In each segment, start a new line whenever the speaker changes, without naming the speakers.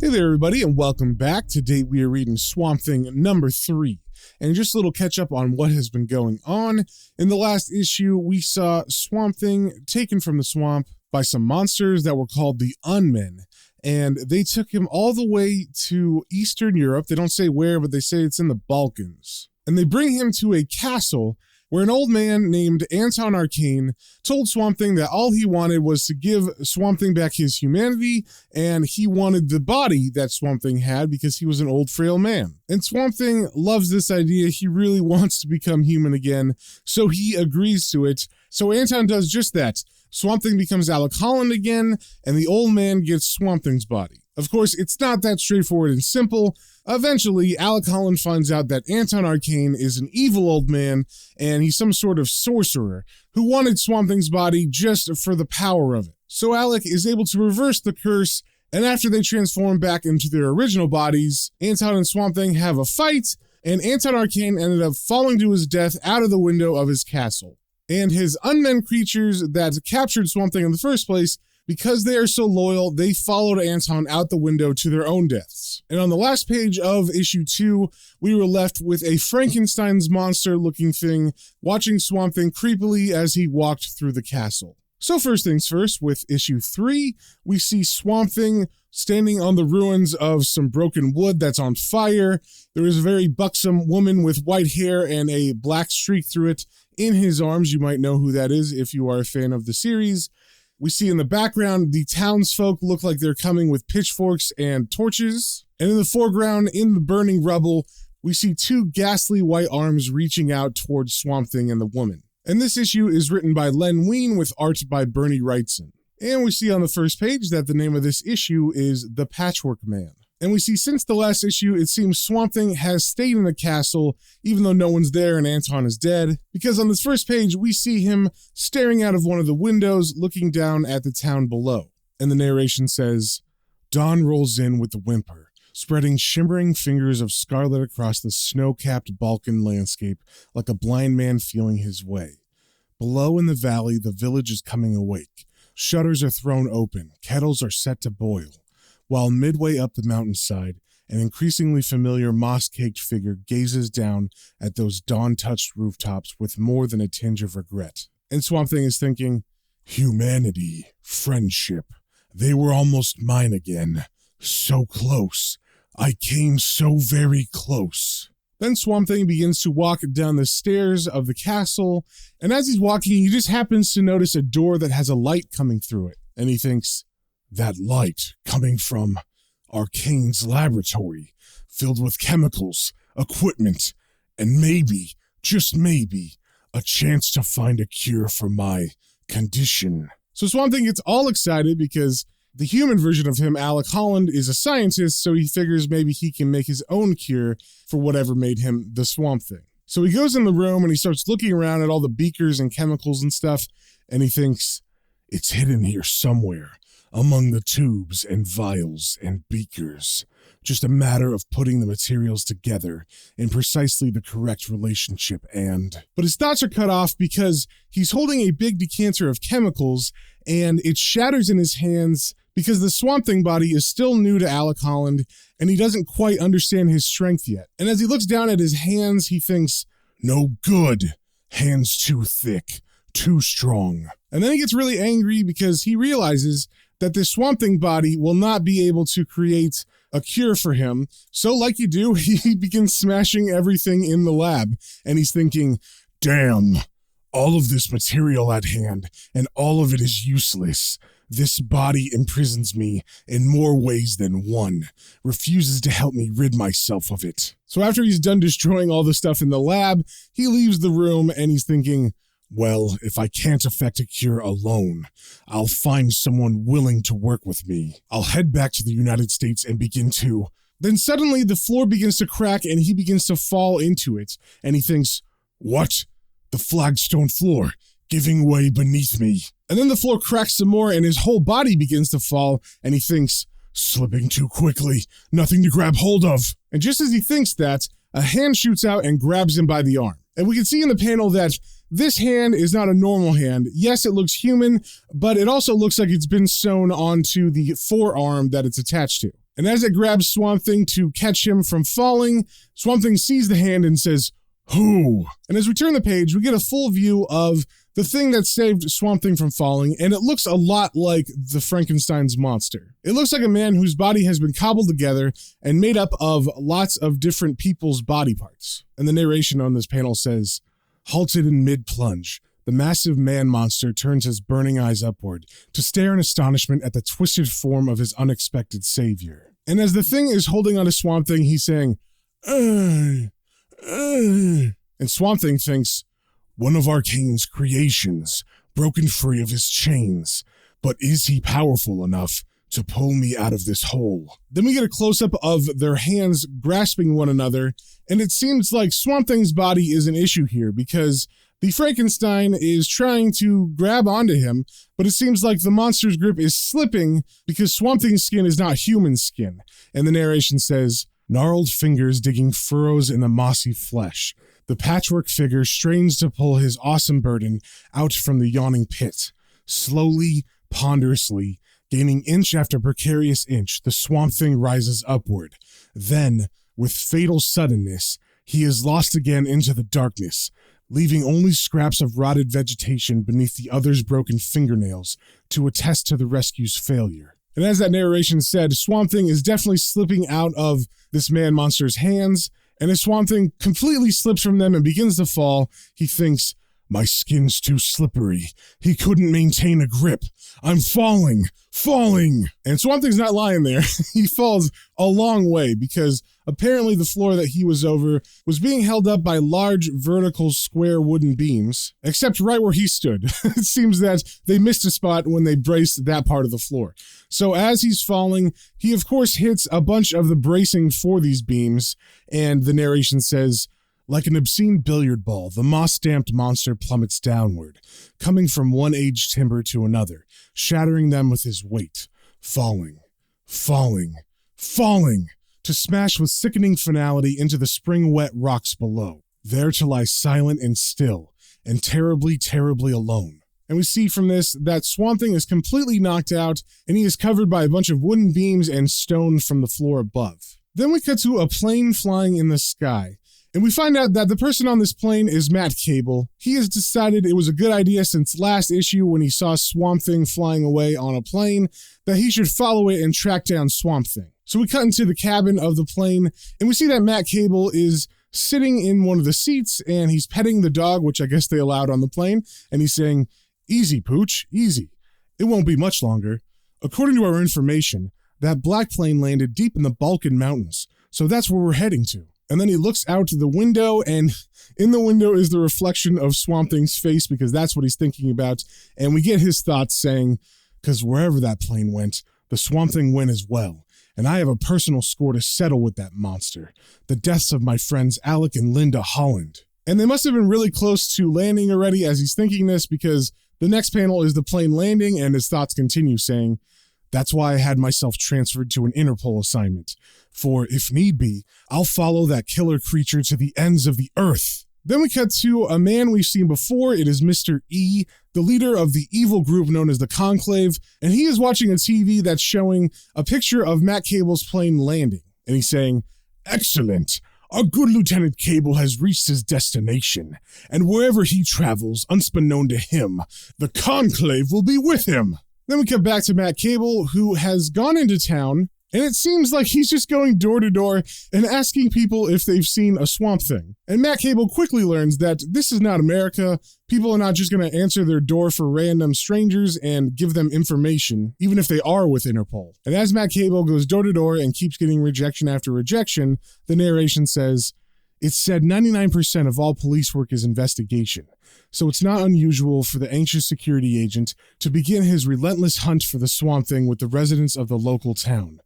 Hey there, everybody, and welcome back. Today we are reading Swamp Thing number 3, and just a little catch up on what has been going on. In the last issue, we saw Swamp Thing taken from the swamp by some monsters that were called the Unmen, and they took him all the way to Eastern Europe. They don't say where, but they say it's in the Balkans. And they bring him to a castle where an old man named Anton Arcane told Swamp Thing that all he wanted was to give Swamp Thing back his humanity, and he wanted the body that Swamp Thing had because he was an old, frail man. And Swamp Thing loves this idea. He really wants to become human again, so he agrees to it. So Anton does just that. Swamp Thing becomes Alec Holland again, and the old man gets Swamp Thing's body. Of course, it's not that straightforward and simple. Eventually, Alec Holland finds out that Anton Arcane is an evil old man, and he's some sort of sorcerer who wanted Swamp Thing's body just for the power of it. So Alec is able to reverse the curse, and after they transform back into their original bodies, Anton and Swamp Thing have a fight, and Anton Arcane ended up falling to his death out of the window of his castle. And his unmen creatures that captured Swamp Thing in the first place, because they are so loyal, they followed Anton out the window to their own deaths. And on the last page of issue 2, we were left with a Frankenstein's monster-looking thing watching Swamp Thing creepily as he walked through the castle. So first things first, with issue 3, we see Swamp Thing standing on the ruins of some broken wood that's on fire. There is a very buxom woman with white hair and a black streak through it in his arms. You might know who that is if you are a fan of the series. We see in the background, the townsfolk look like they're coming with pitchforks and torches. And in the foreground, in the burning rubble, we see 2 ghastly white arms reaching out towards Swamp Thing and the woman. And this issue is written by Len Wein with art by Bernie Wrightson. And we see on the first page that the name of this issue is The Patchwork Man. And we see since the last issue, it seems Swamp Thing has stayed in the castle, even though no one's there and Anton is dead. Because on this first page, we see him staring out of one of the windows, looking down at the town below. And the narration says, "Dawn rolls in with a whimper, spreading shimmering fingers of scarlet across the snow-capped Balkan landscape like a blind man feeling his way. Below in the valley, the village is coming awake. Shutters are thrown open, kettles are set to boil. While midway up the mountainside, an increasingly familiar moss-caked figure gazes down at those dawn-touched rooftops with more than a tinge of regret." And Swamp Thing is thinking, humanity, friendship, they were almost mine again. So close. I came so very close. Then Swamp Thing begins to walk down the stairs of the castle, and as he's walking, he just happens to notice a door that has a light coming through it. And he thinks, that light coming from Arcane's laboratory, filled with chemicals, equipment, and maybe, just maybe, a chance to find a cure for my condition. So Swamp Thing gets all excited because the human version of him, Alec Holland, is a scientist, so he figures maybe he can make his own cure for whatever made him the Swamp Thing. So he goes in the room and he starts looking around at all the beakers and chemicals and stuff, and he thinks, it's hidden here somewhere, among the tubes and vials and beakers. Just a matter of putting the materials together in precisely the correct relationship But his thoughts are cut off because he's holding a big decanter of chemicals and it shatters in his hands because the Swamp Thing body is still new to Alec Holland and he doesn't quite understand his strength yet. And as he looks down at his hands, he thinks, no good. Hands too thick, too strong. And then he gets really angry because he realizes that this Swamp Thing body will not be able to create a cure for him. So like you do, he begins smashing everything in the lab. And he's thinking, damn, all of this material at hand, and all of it is useless. This body imprisons me in more ways than one, refuses to help me rid myself of it. So after he's done destroying all the stuff in the lab, he leaves the room and he's thinking, well, if I can't effect a cure alone, I'll find someone willing to work with me. I'll head back to the United States and begin to... Then suddenly the floor begins to crack and he begins to fall into it. And he thinks, what? The flagstone floor, giving way beneath me. And then the floor cracks some more and his whole body begins to fall. And he thinks, slipping too quickly, nothing to grab hold of. And just as he thinks that, a hand shoots out and grabs him by the arm. And we can see in the panel that this hand is not a normal hand. Yes, it looks human, but it also looks like it's been sewn onto the forearm that it's attached to. And as it grabs Swamp Thing to catch him from falling, Swamp Thing sees the hand and says, "Who?" And as we turn the page, we get a full view of the thing that saved Swamp Thing from falling, and it looks a lot like the Frankenstein's monster. It looks like a man whose body has been cobbled together and made up of lots of different people's body parts. And the narration on this panel says, "Halted in mid-plunge, the massive man monster turns his burning eyes upward to stare in astonishment at the twisted form of his unexpected savior." And as the thing is holding on to Swamp Thing, he's saying, "Ugh, ugh." And Swamp Thing thinks, "One of Arcane's creations, broken free of his chains. But is he powerful enough to pull me out of this hole?" Then we get a close-up of their hands grasping one another, and it seems like Swamp Thing's body is an issue here because the Frankenstein is trying to grab onto him, but it seems like the monster's grip is slipping because Swamp Thing's skin is not human skin. And the narration says, "Gnarled fingers digging furrows in the mossy flesh. The patchwork figure strains to pull his awesome burden out from the yawning pit. Slowly, ponderously, gaining inch after precarious inch, the Swamp Thing rises upward. Then, with fatal suddenness, he is lost again into the darkness, leaving only scraps of rotted vegetation beneath the other's broken fingernails to attest to the rescue's failure." And as that narration said, Swamp Thing is definitely slipping out of this man monster's hands, and as Swamp Thing completely slips from them and begins to fall, he thinks, "My skin's too slippery. He couldn't maintain a grip. I'm falling. And Swamp Thing's not lying there. He falls a long way because apparently the floor that he was over was being held up by large vertical square wooden beams, except right where he stood. It seems that they missed a spot when they braced that part of the floor. So as he's falling, he of course hits a bunch of the bracing for these beams, and the narration says, "Like an obscene billiard ball, the moss-stamped monster plummets downward, coming from one aged timber to another, shattering them with his weight, falling, to smash with sickening finality into the spring-wet rocks below, there to lie silent and still, and terribly, terribly alone." And we see from this that Swamp Thing is completely knocked out, and he is covered by a bunch of wooden beams and stone from the floor above. Then we cut to a plane flying in the sky. And we find out that the person on this plane is Matt Cable. He has decided it was a good idea since last issue when he saw Swamp Thing flying away on a plane that he should follow it and track down Swamp Thing. So we cut into the cabin of the plane and we see that Matt Cable is sitting in one of the seats and he's petting the dog, which I guess they allowed on the plane. And he's saying, "Easy, Pooch, easy. It won't be much longer. According to our information, that black plane landed deep in the Balkan Mountains. So that's where we're heading to." And then he looks out the window, and in the window is the reflection of Swamp Thing's face because that's what he's thinking about. And we get his thoughts saying, "Because wherever that plane went, the Swamp Thing went as well. And I have a personal score to settle with that monster. The deaths of my friends Alec and Linda Holland." And they must have been really close to landing already as he's thinking this because the next panel is the plane landing and his thoughts continue saying, "That's why I had myself transferred to an Interpol assignment. For, if need be, I'll follow that killer creature to the ends of the earth." Then we cut to a man we've seen before. It is Mr. E, the leader of the evil group known as the Conclave, and he is watching a TV that's showing a picture of Matt Cable's plane landing. And he's saying, "Excellent. Our good Lieutenant Cable has reached his destination, and wherever he travels, unbeknown to him, the Conclave will be with him." Then we come back to Matt Cable, who has gone into town, and it seems like he's just going door to door and asking people if they've seen a Swamp Thing. And Matt Cable quickly learns that this is not America. People are not just going to answer their door for random strangers and give them information, even if they are with Interpol. And as Matt Cable goes door to door and keeps getting rejection after rejection, the narration says, "It's said 99% of all police work is investigation. So it's not unusual for the anxious security agent to begin his relentless hunt for the Swamp Thing with the residents of the local town.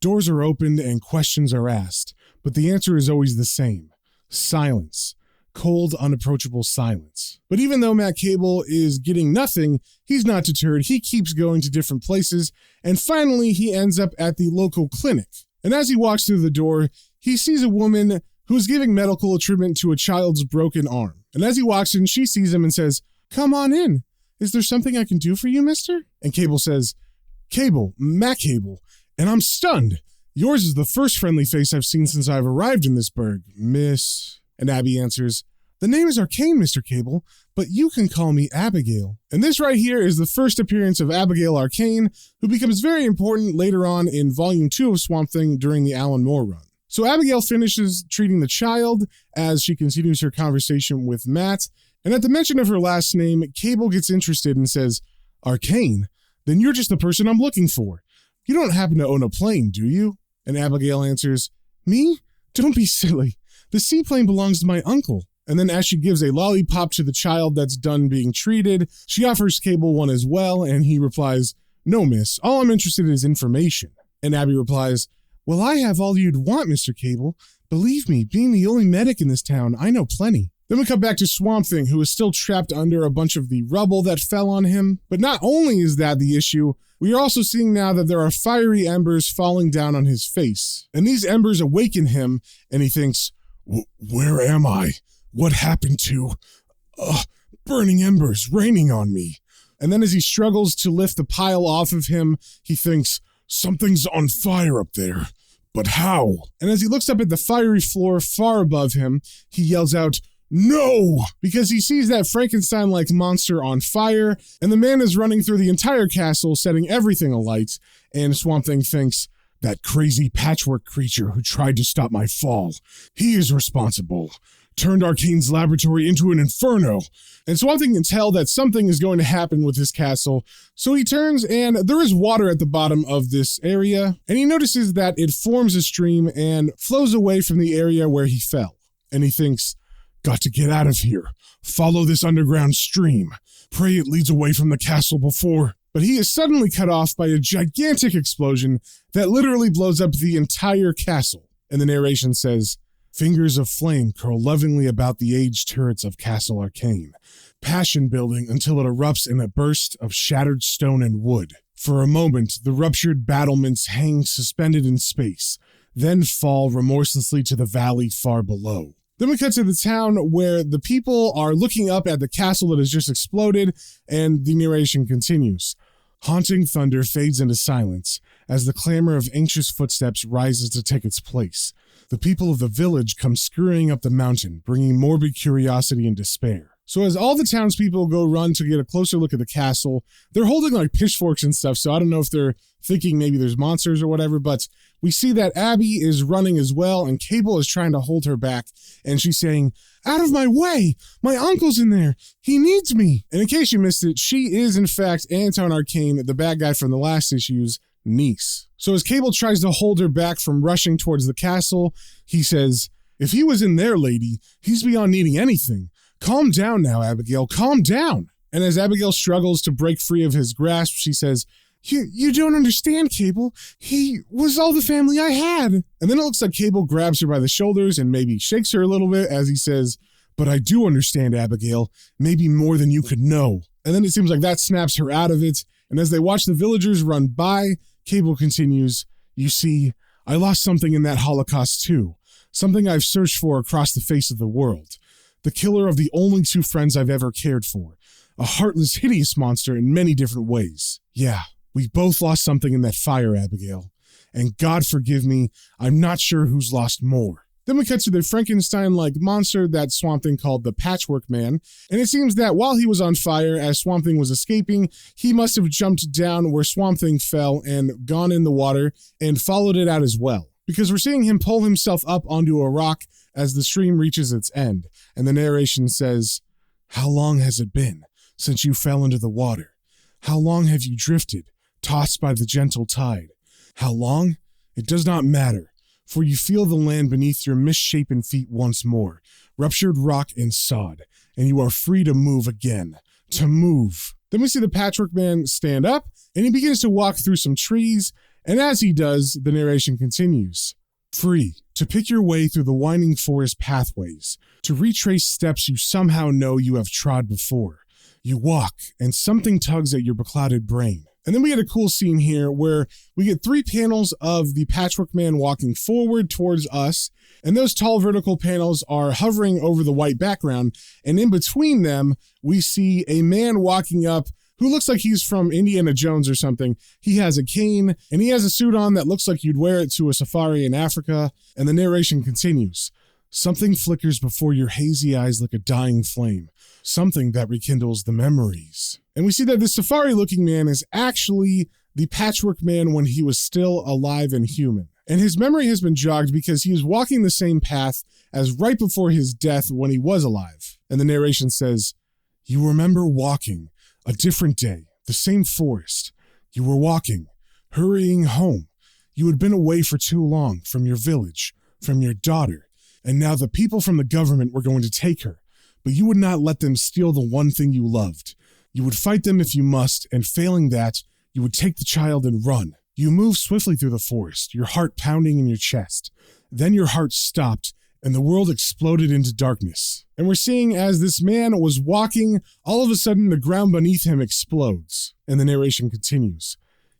Doors are opened and questions are asked, but the answer is always the same. Silence. Cold, unapproachable silence." But even though Matt Cable is getting nothing, he's not deterred. He keeps going to different places, and finally he ends up at the local clinic. And as he walks through the door, he sees a woman who is giving medical treatment to a child's broken arm. And as he walks in, she sees him and says, "Come on in. Is there something I can do for you, mister?" And Cable says, "Cable, Matt Cable, and I'm stunned. Yours is the first friendly face I've seen since I've arrived in this burg, Miss... And Abby answers, the name is Arcane, Mr. Cable, but you can call me Abigail. And this right here is the first appearance of Abigail Arcane, who becomes very important later on in Volume 2 of Swamp Thing during the Alan Moore run. So Abigail finishes treating the child as she continues her conversation with Matt, and at the mention of her last name, Cable gets interested and says, Arcane? Then you're just the person I'm looking for. You don't happen to own a plane, do you? And Abigail answers, me? Don't be silly. The seaplane belongs to my uncle. And then as she gives a lollipop to the child that's done being treated, she offers Cable one as well, and he replies, no, miss, all I'm interested in is information. And Abby replies, well, I have all you'd want, Mr. Cable. Believe me, being the only medic in this town, I know plenty. Then we come back to Swamp Thing, who is still trapped under a bunch of the rubble that fell on him. But not only is that the issue, we are also seeing now that there are fiery embers falling down on his face. And these embers awaken him, and he thinks, where am I? What happened to... burning embers raining on me. And then as he struggles to lift the pile off of him, he thinks, something's on fire up there. But how? And as he looks up at the fiery floor far above him, he yells out, no! Because he sees that Frankenstein-like monster on fire, and the man is running through the entire castle, setting everything alight, and Swamp Thing thinks, that crazy patchwork creature who tried to stop my fall. He is responsible. Turned Arcane's laboratory into an inferno. And Swamp Thing can tell that something is going to happen with his castle, so he turns and there is water at the bottom of this area, and he notices that it forms a stream and flows away from the area where he fell. And he thinks, got to get out of here. Follow this underground stream. Pray it leads away from the castle before... But he is suddenly cut off by a gigantic explosion that literally blows up the entire castle. And the narration says, fingers of flame curl lovingly about the aged turrets of Castle Arcane, passion building until it erupts in a burst of shattered stone and wood. For a moment, the ruptured battlements hang suspended in space, then fall remorselessly to the valley far below. Then we cut to the town where the people are looking up at the castle that has just exploded, and the narration continues. Haunting thunder fades into silence as the clamor of anxious footsteps rises to take its place. The people of the village come scurrying up the mountain, bringing morbid curiosity and despair. So as all the townspeople go run to get a closer look at the castle, they're holding like pitchforks and stuff, so I don't know if they're thinking maybe there's monsters or whatever, but we see that Abby is running as well, and Cable is trying to hold her back, and she's saying, out of my way! My uncle's in there! He needs me! And in case you missed it, she is in fact Anton Arcane, the bad guy from the last issue's niece. So as Cable tries to hold her back from rushing towards the castle, he says, if he was in there, lady, he's beyond needing anything. Calm down now, Abigail, calm down. And as Abigail struggles to break free of his grasp, she says, You don't understand, Cable. He was all the family I had. And then it looks like Cable grabs her by the shoulders and maybe shakes her a little bit as he says, but I do understand, Abigail, maybe more than you could know. And then it seems like that snaps her out of it. And as they watch the villagers run by, Cable continues, you see, I lost something in that Holocaust too. Something I've searched for across the face of the world. The killer of the only two friends I've ever cared for. A heartless, hideous monster in many different ways. Yeah, we both lost something in that fire, Abigail. And God forgive me, I'm not sure who's lost more. Then we cut to the Frankenstein-like monster that Swamp Thing called the Patchwork Man, and it seems that while he was on fire as Swamp Thing was escaping, he must have jumped down where Swamp Thing fell and gone in the water and followed it out as well. Because we're seeing him pull himself up onto a rock as the stream reaches its end, and the narration says, how long has it been since you fell into the water? How long have you drifted, tossed by the gentle tide? How long? It does not matter, for you feel the land beneath your misshapen feet once more, ruptured rock and sod, and you are free to move again. To move. Then we see the Patchwork Man stand up, and he begins to walk through some trees, and as he does, the narration continues. Free, to pick your way through the winding forest pathways, to retrace steps you somehow know you have trod before. You walk, and something tugs at your beclouded brain. And then we get a cool scene here where we get 3 panels of the Patchwork Man walking forward towards us, and those tall vertical panels are hovering over the white background, and in between them, we see a man walking up who looks like he's from Indiana Jones or something. He has a cane, and he has a suit on that looks like you'd wear it to a safari in Africa, and the narration continues. Something flickers before your hazy eyes like a dying flame, something that rekindles the memories. And we see that this safari-looking man is actually the Patchwork Man when he was still alive and human. And his memory has been jogged because he is walking the same path as right before his death when he was alive. And the narration says, you remember walking, a different day, the same forest. You were walking, hurrying home. You had been away for too long from your village, from your daughter, and now the people from the government were going to take her. But you would not let them steal the one thing you loved. You would fight them if you must, and failing that, you would take the child and run. You moved swiftly through the forest, your heart pounding in your chest. Then your heart stopped, and the world exploded into darkness. And we're seeing as this man was walking, all of a sudden the ground beneath him explodes. And the narration continues.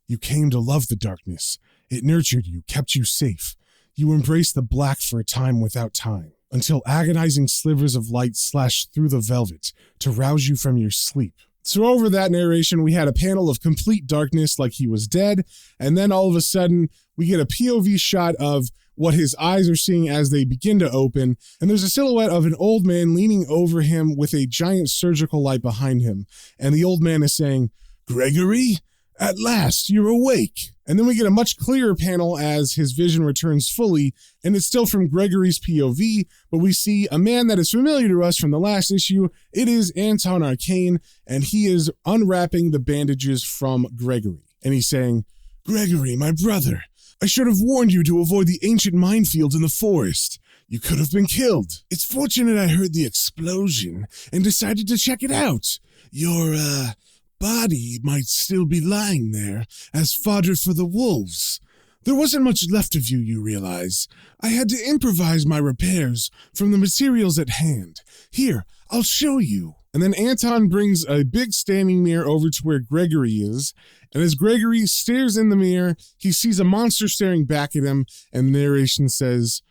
You came to love the darkness. It nurtured you, kept you safe. You embraced the black for a time without time, until agonizing slivers of light slashed through the velvet to rouse you from your sleep. So over that narration, we had a panel of complete darkness like he was dead, and then all of a sudden, we get a POV shot of what his eyes are seeing as they begin to open, and there's a silhouette of an old man leaning over him with a giant surgical light behind him, and the old man is saying, Gregory, at last, you're awake. And then we get a much clearer panel as his vision returns fully, and it's still from Gregory's POV, but we see a man that is familiar to us from the last issue. It is Anton Arcane, and he is unwrapping the bandages from Gregory. And he's saying, Gregory, my brother, I should have warned you to avoid the ancient minefields in the forest. You could have been killed. It's fortunate I heard the explosion and decided to check it out. Your, body might still be lying there as fodder for the wolves. There wasn't much left of you, you realize. I had to improvise my repairs from the materials at hand. Here, I'll show you. And then Anton brings a big standing mirror over to where Gregory is, and as Gregory stares in the mirror, he sees a monster staring back at him, and the narration says,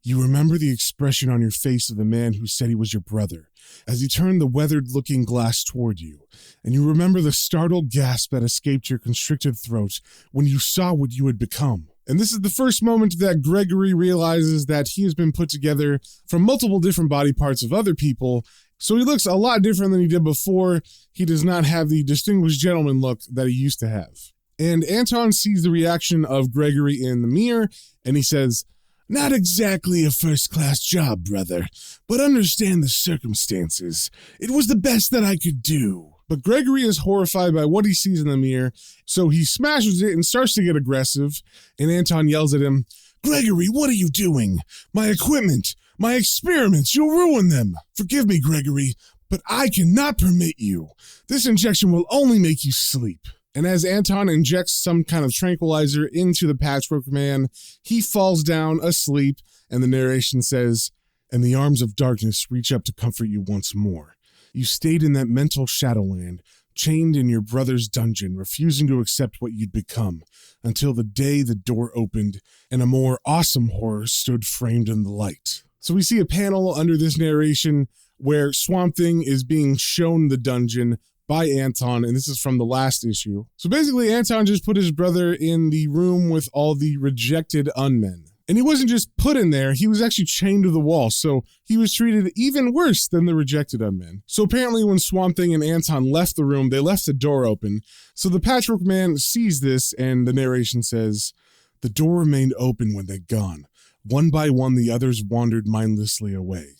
You remember the expression on your face of the man who said he was your brother, as he turned the weathered-looking glass toward you, and you remember the startled gasp that escaped your constricted throat when you saw what you had become. And this is the first moment that Gregory realizes that he has been put together from multiple different body parts of other people, so he looks a lot different than he did before. He does not have the distinguished gentleman look that he used to have. And Anton sees the reaction of Gregory in the mirror, and he says, Not exactly a first-class job, brother, but understand the circumstances. It was the best that I could do. But Gregory is horrified by what he sees in the mirror, so he smashes it and starts to get aggressive, and Anton yells at him, Gregory, what are you doing? My equipment, my experiments, you'll ruin them. Forgive me, Gregory, but I cannot permit you. This injection will only make you sleep. And as Anton injects some kind of tranquilizer into the Patchwork Man, he falls down asleep, and the narration says, And the arms of darkness reach up to comfort you once more. You stayed in that mental shadowland, chained in your brother's dungeon, refusing to accept what you'd become, until the day the door opened and a more awesome horror stood framed in the light. So we see a panel under this narration where Swamp Thing is being shown the dungeon by Anton, and this is from the last issue. So basically, Anton just put his brother in the room with all the rejected unmen. And he wasn't just put in there, he was actually chained to the wall, so he was treated even worse than the rejected unmen. So apparently when Swamp Thing and Anton left the room, they left the door open. So the Patchwork Man sees this, and the narration says, The door remained open when they'd gone. One by one, the others wandered mindlessly away.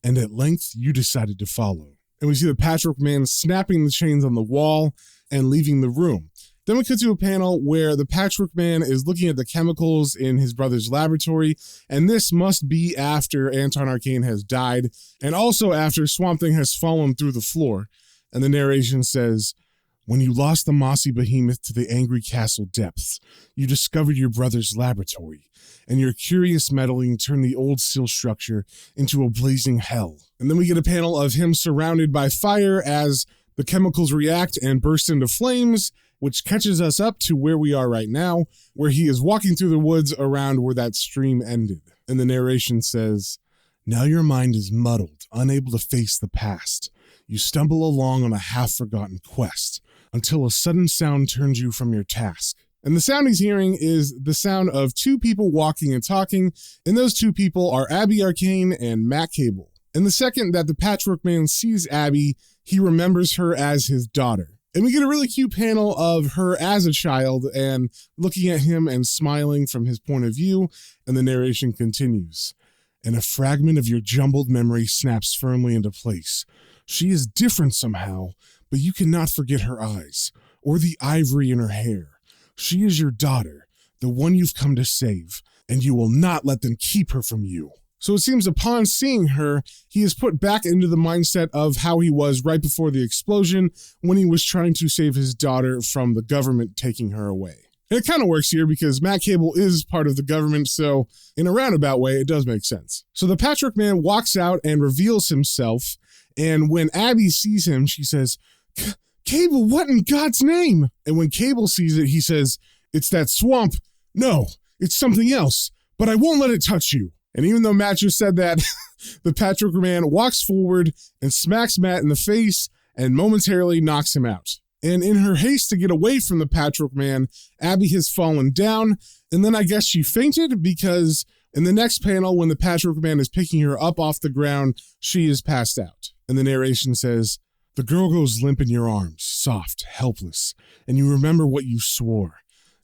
And at length, you decided to follow. And we see the Patchwork Man snapping the chains on the wall and leaving the room. Then we cut to a panel where the Patchwork Man is looking at the chemicals in his brother's laboratory, and this must be after Anton Arcane has died, and also after Swamp Thing has fallen through the floor. And the narration says, When you lost the mossy behemoth to the angry castle depths, you discovered your brother's laboratory, and your curious meddling turned the old steel structure into a blazing hell. And then we get a panel of him surrounded by fire as the chemicals react and burst into flames, which catches us up to where we are right now, where he is walking through the woods around where that stream ended. And the narration says, Now your mind is muddled, unable to face the past. You stumble along on a half-forgotten quest, until a sudden sound turns you from your task. And the sound he's hearing is the sound of two people walking and talking, and those two people are Abby Arcane and Matt Cable. And the second that the Patchwork Man sees Abby, he remembers her as his daughter. And we get a really cute panel of her as a child and looking at him and smiling from his point of view, and the narration continues. And a fragment of your jumbled memory snaps firmly into place. She is different somehow, but you cannot forget her eyes, or the ivory in her hair. She is your daughter, the one you've come to save, and you will not let them keep her from you. So it seems upon seeing her, he is put back into the mindset of how he was right before the explosion when he was trying to save his daughter from the government taking her away. And it kind of works here because Matt Cable is part of the government, so in a roundabout way, it does make sense. So the Patchwork Man walks out and reveals himself, and when Abby sees him, she says, Cable, what in God's name? And when Cable sees it, he says, it's that swamp. No, it's something else, but I won't let it touch you. And even though Matt just said that, the Patchwork Man walks forward and smacks Matt in the face and momentarily knocks him out. And in her haste to get away from the Patchwork Man, Abby has fallen down, and then I guess she fainted because in the next panel, when the Patchwork Man is picking her up off the ground, she is passed out. And the narration says, the girl goes limp in your arms, soft, helpless, and you remember what you swore.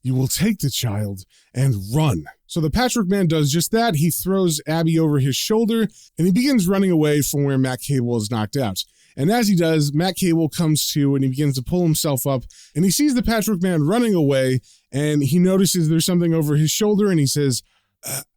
You will take the child and run. So the Patchwork Man does just that. He throws Abby over his shoulder, and he begins running away from where Matt Cable is knocked out. And as he does, Matt Cable comes to, and he begins to pull himself up, and he sees the Patchwork Man running away, and he notices there's something over his shoulder, and he says,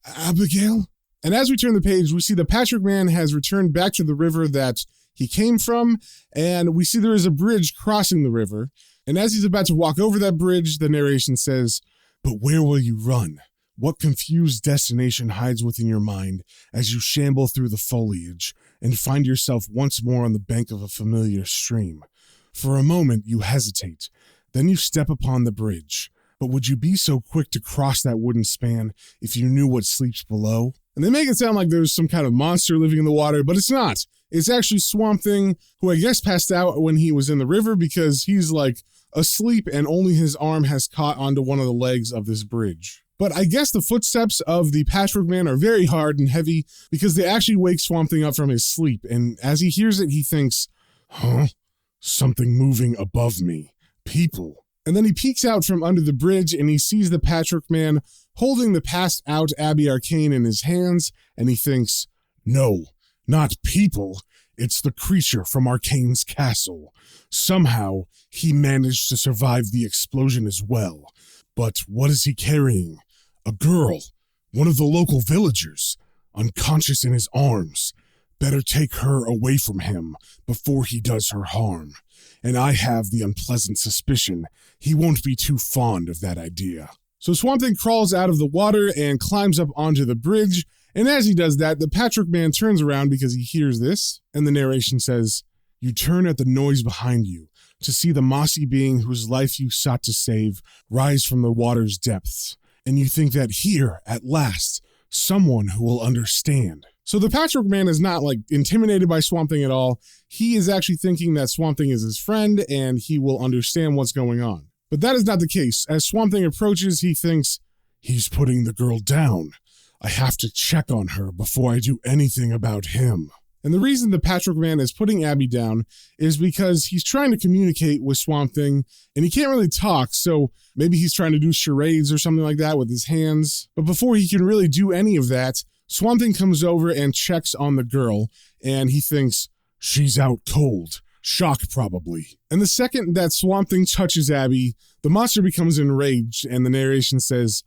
Abigail? And as we turn the page, we see the Patchwork Man has returned back to the river that he came from, and we see there is a bridge crossing the river. And as he's about to walk over that bridge, the narration says, but where will you run? What confused destination hides within your mind as you shamble through the foliage and find yourself once more on the bank of a familiar stream? For a moment, you hesitate. Then you step upon the bridge. But would you be so quick to cross that wooden span if you knew what sleeps below? And they make it sound like there's some kind of monster living in the water, but it's not. It's actually Swamp Thing, who I guess passed out when he was in the river because he's like asleep and only his arm has caught onto one of the legs of this bridge. But I guess the footsteps of the Patchwork Man are very hard and heavy because they actually wake Swamp Thing up from his sleep. And as he hears it, he thinks, huh? Something moving above me. People. And then he peeks out from under the bridge and he sees the Patchwork Man holding the passed out Abby Arcane in his hands. And he thinks, no, not people. It's the creature from Arcane's castle. Somehow, he managed to survive the explosion as well. But what is he carrying? A girl, one of the local villagers, unconscious in his arms. Better take her away from him before he does her harm. And I have the unpleasant suspicion he won't be too fond of that idea. So Swamp Thing crawls out of the water and climbs up onto the bridge. And as he does that, the Patchwork Man turns around because he hears this. And the narration says, you turn at the noise behind you to see the mossy being whose life you sought to save rise from the water's depths. And you think that here, at last, someone who will understand. So the Patchwork Man is not like intimidated by Swamp Thing at all. He is actually thinking that Swamp Thing is his friend and he will understand what's going on. But that is not the case. As Swamp Thing approaches, he thinks, he's putting the girl down. I have to check on her before I do anything about him. And the reason the Patchwork Man is putting Abby down is because he's trying to communicate with Swamp Thing and he can't really talk, so maybe he's trying to do charades or something like that with his hands. But before he can really do any of that, Swamp Thing comes over and checks on the girl and he thinks, she's out cold. Shock probably. And the second that Swamp Thing touches Abby, the monster becomes enraged and the narration says,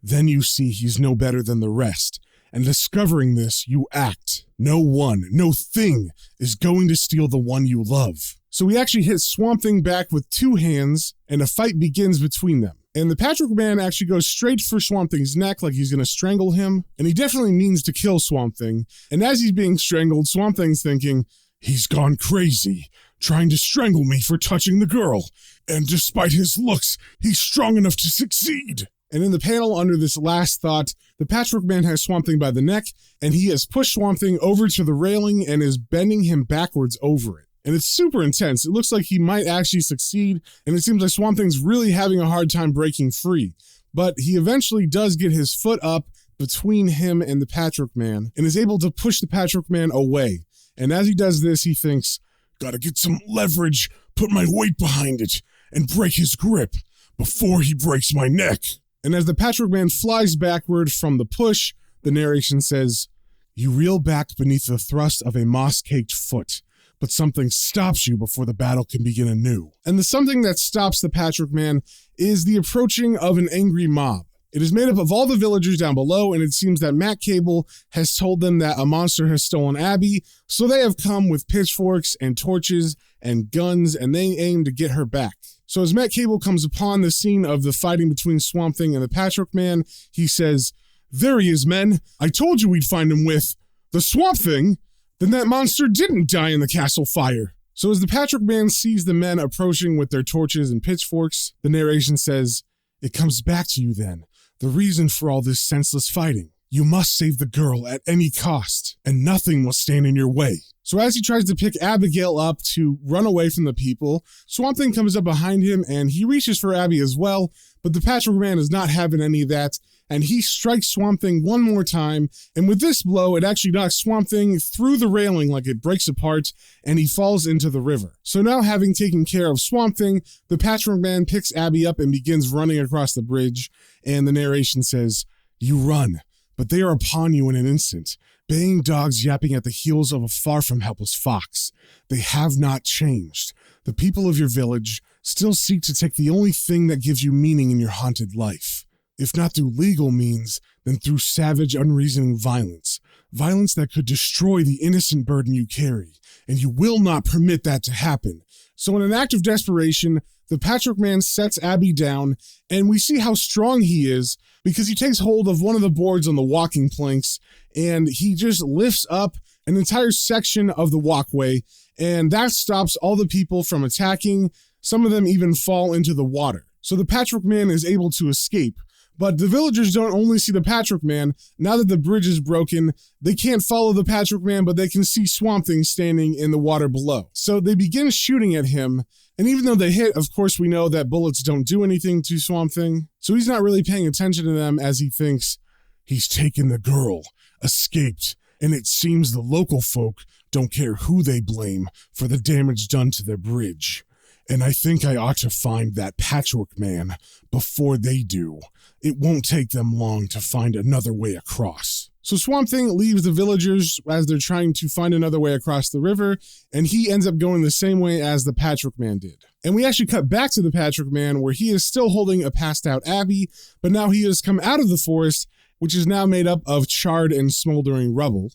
then you see he's no better than the rest. And discovering this, you act. No one, no thing is going to steal the one you love. So he actually hits Swamp Thing back with two hands, and a fight begins between them. And the Patchwork Man actually goes straight for Swamp Thing's neck like he's going to strangle him. And he definitely means to kill Swamp Thing. And as he's being strangled, Swamp Thing's thinking, he's gone crazy, trying to strangle me for touching the girl. And despite his looks, he's strong enough to succeed. And in the panel under this last thought, the Patchwork Man has Swamp Thing by the neck, and he has pushed Swamp Thing over to the railing and is bending him backwards over it. And it's super intense. It looks like he might actually succeed, and it seems like Swamp Thing's really having a hard time breaking free. But he eventually does get his foot up between him and the Patchwork Man, and is able to push the Patchwork Man away. And as he does this, he thinks, gotta get some leverage, put my weight behind it, and break his grip before he breaks my neck. And as the Patchwork Man flies backward from the push, the narration says, you reel back beneath the thrust of a moss-caked foot, but something stops you before the battle can begin anew. And the something that stops the Patchwork Man is the approaching of an angry mob. It is made up of all the villagers down below, and it seems that Matt Cable has told them that a monster has stolen Abby, so they have come with pitchforks and torches and guns, and they aim to get her back. So as Matt Cable comes upon the scene of the fighting between Swamp Thing and the Patchwork Man, he says, there he is, men. I told you we'd find him with the Swamp Thing. Then that monster didn't die in the castle fire. So as the Patchwork Man sees the men approaching with their torches and pitchforks, the narration says, it comes back to you then. The reason for all this senseless fighting. You must save the girl at any cost, and nothing will stand in your way. So as he tries to pick Abigail up to run away from the people, Swamp Thing comes up behind him and he reaches for Abby as well, but the Patchwork Man is not having any of that, and he strikes Swamp Thing one more time, and with this blow, it actually knocks Swamp Thing through the railing like it breaks apart, and he falls into the river. So now, having taken care of Swamp Thing, the Patchwork Man picks Abby up and begins running across the bridge, and the narration says, you run, but they are upon you in an instant, baying dogs yapping at the heels of a far from helpless fox. They have not changed. The people of your village still seek to take the only thing that gives you meaning in your haunted life. If not through legal means, then through savage, unreasoning violence. Violence that could destroy the innocent burden you carry, and you will not permit that to happen. So in an act of desperation, the Patchwork Man sets Abby down, and we see how strong he is because he takes hold of one of the boards on the walking planks, and he just lifts up an entire section of the walkway, and that stops all the people from attacking. Some of them even fall into the water. So the Patchwork Man is able to escape. But the villagers don't only see the Patchwork Man. Now that the bridge is broken, they can't follow the Patchwork Man, but they can see Swamp Thing standing in the water below. So they begin shooting at him, and even though they hit, of course we know that bullets don't do anything to Swamp Thing. So he's not really paying attention to them as he thinks, he's taken the girl, escaped, and it seems the local folk don't care who they blame for the damage done to their bridge. And I think I ought to find that Patchwork Man before they do. It won't take them long to find another way across. So Swamp Thing leaves the villagers as they're trying to find another way across the river, and he ends up going the same way as the Patchwork Man did. And we actually cut back to the Patchwork Man where he is still holding a passed out Abby, but now he has come out of the forest, which is now made up of charred and smoldering rubble.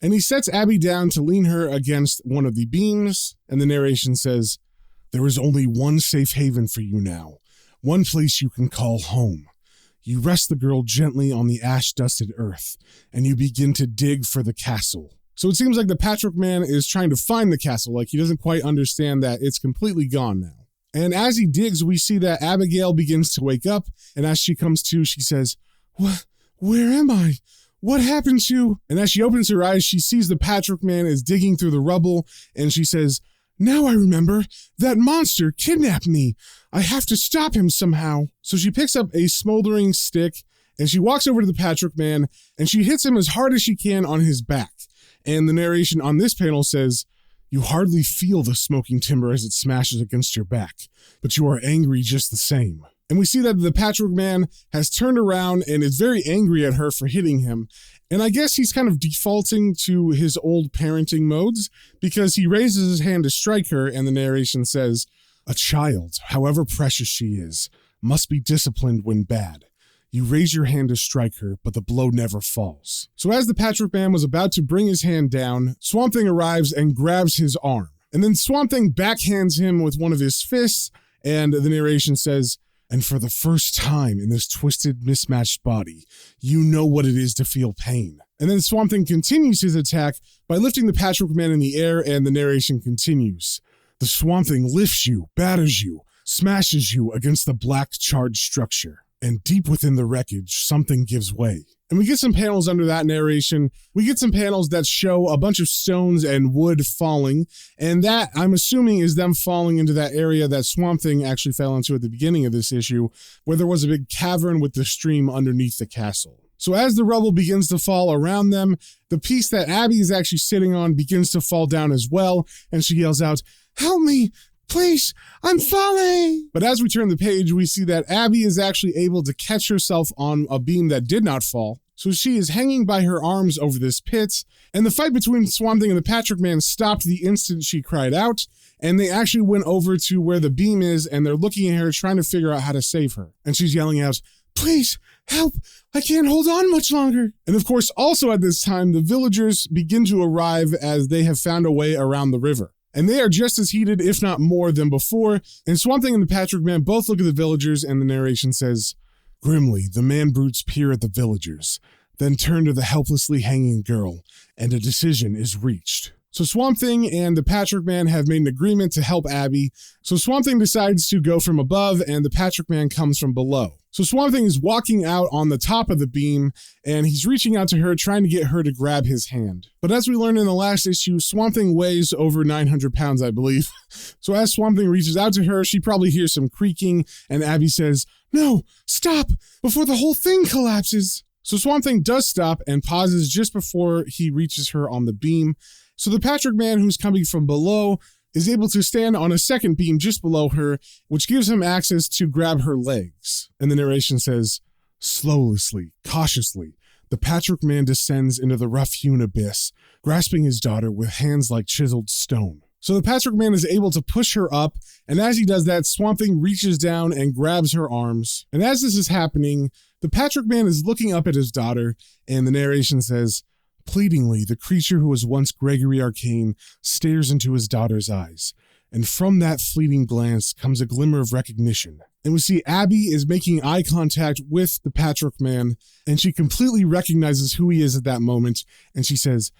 And he sets Abby down to lean her against one of the beams, and the narration says, there is only one safe haven for you now, one place you can call home. You rest the girl gently on the ash-dusted earth, and you begin to dig for the castle. So it seems like the Patchwork Man is trying to find the castle, like he doesn't quite understand that it's completely gone now. And as he digs, we see that Abigail begins to wake up, and as she comes to, she says, where am I? What happened to? And as she opens her eyes, she sees the Patchwork Man is digging through the rubble, and she says, now I remember, that monster kidnapped me. I have to stop him somehow. So she picks up a smoldering stick and she walks over to the Patchwork Man and she hits him as hard as she can on his back. And the narration on this panel says, you hardly feel the smoking timber as it smashes against your back, but you are angry just the same. And we see that the Patchwork Man has turned around and is very angry at her for hitting him. And I guess he's kind of defaulting to his old parenting modes because he raises his hand to strike her and the narration says, a child, however precious she is, must be disciplined when bad. You raise your hand to strike her, but the blow never falls. So as the Patchwork Man was about to bring his hand down, Swamp Thing arrives and grabs his arm. And then Swamp Thing backhands him with one of his fists, and the narration says, and for the first time in this twisted, mismatched body, you know what it is to feel pain. And then Swamp Thing continues his attack by lifting the Patchwork Man in the air, and the narration continues. The Swamp Thing lifts you, batters you, smashes you against the black charred structure. and deep within the wreckage, something gives way. And we get some panels under that narration. We get some panels that show a bunch of stones and wood falling, and that, I'm assuming, is them falling into that area that Swamp Thing actually fell into at the beginning of this issue, where there was a big cavern with the stream underneath the castle. So as the rubble begins to fall around them, the piece that Abby is actually sitting on begins to fall down as well, and she yells out, "Help me! Please, I'm falling!" But as we turn the page, we see that Abby is actually able to catch herself on a beam that did not fall. So she is hanging by her arms over this pit, and the fight between Swamp Thing and the Patchwork Man stopped the instant she cried out, and they actually went over to where the beam is, and they're looking at her trying to figure out how to save her. And she's yelling out, "Please, help! I can't hold on much longer!" And of course, also at this time, the villagers begin to arrive as they have found a way around the river. And they are just as heated, if not more, than before, and Swamp Thing and the Patchwork Man both look at the villagers, and the narration says, "Grimly, the man-brutes peer at the villagers, then turn to the helplessly hanging girl, and a decision is reached." So Swamp Thing and the Patchwork Man have made an agreement to help Abby, so Swamp Thing decides to go from above, and the Patchwork Man comes from below. So Swamp Thing is walking out on the top of the beam, and he's reaching out to her, trying to get her to grab his hand. But as we learned in the last issue, Swamp Thing weighs over 900 pounds, I believe. So as Swamp Thing reaches out to her, she probably hears some creaking, and Abby says, "No, stop, before the whole thing collapses." So Swamp Thing does stop and pauses just before he reaches her on the beam. So the Patchwork Man, who's coming from below, is able to stand on a second beam just below her, which gives him access to grab her legs. And the narration says, "Slowly, cautiously, the Patchwork Man descends into the rough-hewn abyss, grasping his daughter with hands like chiseled stone." So the Patchwork Man is able to push her up, and as he does that, Swamp Thing reaches down and grabs her arms. And as this is happening, the Patchwork Man is looking up at his daughter, and the narration says, "Pleadingly, the creature who was once Gregory Arcane stares into his daughter's eyes, and from that fleeting glance comes a glimmer of recognition." And we see Abby is making eye contact with the Patchwork Man, and she completely recognizes who he is at that moment, and she says,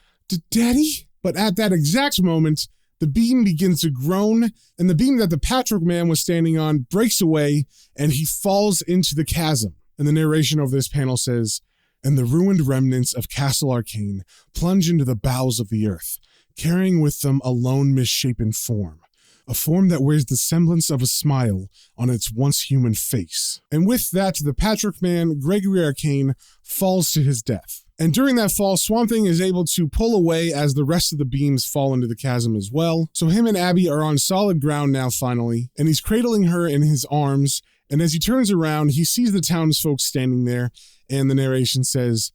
"Daddy?" But at that exact moment, the beam begins to groan, and the beam that the Patchwork Man was standing on breaks away, and he falls into the chasm. And the narration of this panel says, "And the ruined remnants of Castle Arcane plunge into the bowels of the earth, carrying with them a lone misshapen form, a form that wears the semblance of a smile on its once human face." And with that, the Patchwork Man, Gregory Arcane, falls to his death. And during that fall, Swamp Thing is able to pull away as the rest of the beams fall into the chasm as well. So him and Abby are on solid ground now finally, and he's cradling her in his arms, and as he turns around, he sees the townsfolk standing there, and the narration says,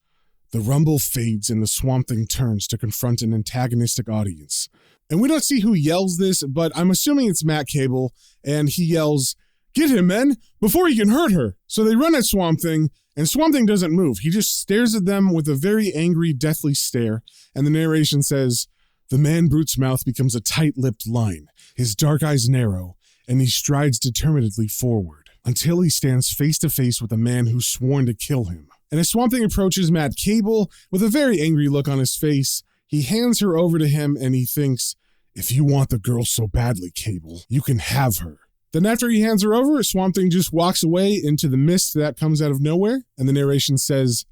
"The rumble fades and the Swamp Thing turns to confront an antagonistic audience." And we don't see who yells this, but I'm assuming it's Matt Cable, and he yells, "Get him, men, before he can hurt her." So they run at Swamp Thing, and Swamp Thing doesn't move. He just stares at them with a very angry, deathly stare, and the narration says, "The man-brute's mouth becomes a tight-lipped line, his dark eyes narrow, and he strides determinedly forward, until he stands face-to-face with a man who's sworn to kill him." And as Swamp Thing approaches Matt Cable, with a very angry look on his face, he hands her over to him, and he thinks, "If you want the girl so badly, Cable, you can have her." Then after he hands her over, Swamp Thing just walks away into the mist that comes out of nowhere, and the narration says,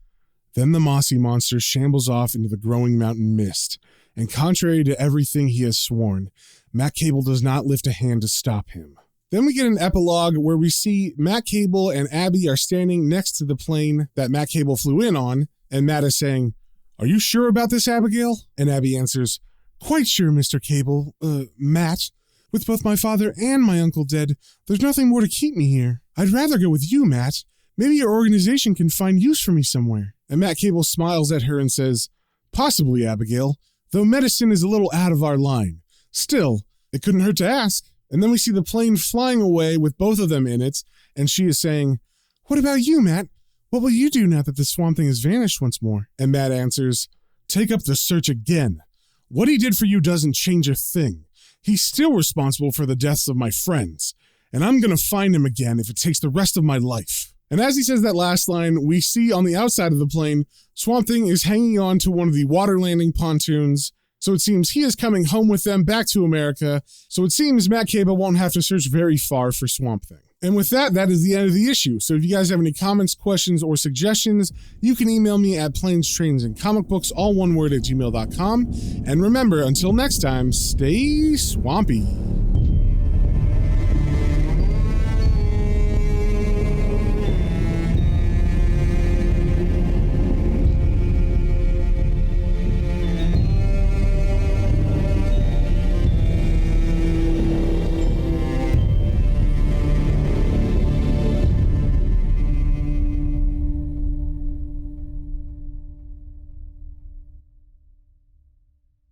"Then the mossy monster shambles off into the growing mountain mist, and contrary to everything he has sworn, Matt Cable does not lift a hand to stop him." Then we get an epilogue where we see Matt Cable and Abby are standing next to the plane that Matt Cable flew in on, and Matt is saying, "Are you sure about this, Abigail?" And Abby answers, "Quite sure, Mr. Cable. Matt, with both my father and my uncle dead, there's nothing more to keep me here. I'd rather go with you, Matt. Maybe your organization can find use for me somewhere." And Matt Cable smiles at her and says, "Possibly, Abigail, though medicine is a little out of our line. Still, it couldn't hurt to ask." And then we see the plane flying away with both of them in it, and she is saying, "What about you, Matt? What will you do now that the Swamp Thing has vanished once more?" And Matt answers, "Take up the search again. What he did for you doesn't change a thing. He's still responsible for the deaths of my friends, and I'm going to find him again if it takes the rest of my life." And as he says that last line, we see on the outside of the plane, Swamp Thing is hanging on to one of the water landing pontoons. So it seems he is coming home with them back to America. So it seems Matt Cable won't have to search very far for Swamp Thing. And with that, that is the end of the issue. So if you guys have any comments, questions, or suggestions, you can email me at planes, trains, and comic books, all one word, at gmail.com. And remember, until next time, stay swampy.